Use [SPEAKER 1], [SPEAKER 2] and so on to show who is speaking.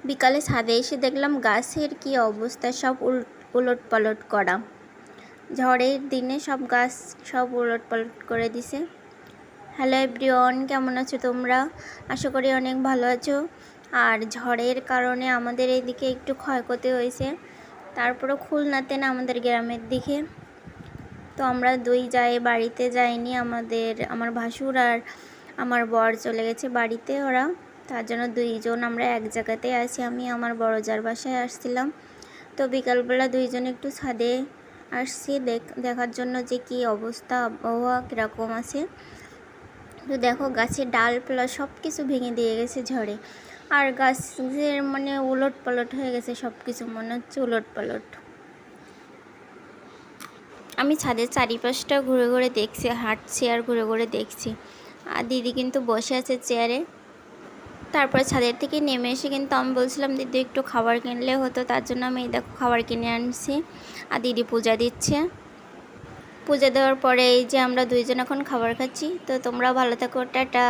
[SPEAKER 1] বিকালে ছাদে এসে দেখলাম গাছের কি অবস্থা, সব উলট পালট করা। ঝড়ের দিনে সব গাছ সব উলট পালট করে দিছে। হ্যালো এভরিওয়ান, কেমন আছো তোমরা? আশা করি অনেক ভালো আছো। আর ঝড়ের কারণে আমাদের এইদিকে একটু ক্ষয়ক্ষতি হয়েছে, তারপরে খুলনাতে না আমাদের গ্রামের দিকে। তো আমরা দুই বাড়িতে যাইনি, আমার ভাসুর আর আমার বর চলে গেছে বাড়িতে ওরা, তার জন্য দুইজন আমরা এক জায়গাতে আছি। আমি আমার বড় যার বাসায় আসছিলাম, তো বিকালবেলা দুইজন একটু ছাদে আসছি দেখার জন্য যে কি অবস্থা, আবহাওয়া কীরকম আছে। তো দেখো গাছের ডালপালা সব কিছু ভেঙে দিয়ে গেছে ঝড়ে, আর গাছের মানে উলট পালট হয়ে গেছে সব কিছু, মনে হচ্ছে উলট পালট। আমি ছাদের চারিপাশটা ঘুরে ঘুরে দেখছি, হাঁটছি আর ঘুরে ঘুরে দেখছি। আর দিদি কিন্তু বসে আছে চেয়ারে। তারপরে ছাদের থেকে নেমে এসে কিন্তু আমি বলছিলাম দিদি একটু খাবার কিনলে হতো, তার জন্য আমি দেখো খাবার কিনে আনছি। আর দিদি পূজা দিচ্ছে। পূজা দেওয়ার পরে এই যে আমরা দুইজন এখন খাবার খাচ্ছি। তো তোমরা ভালো থাকো, টাটা।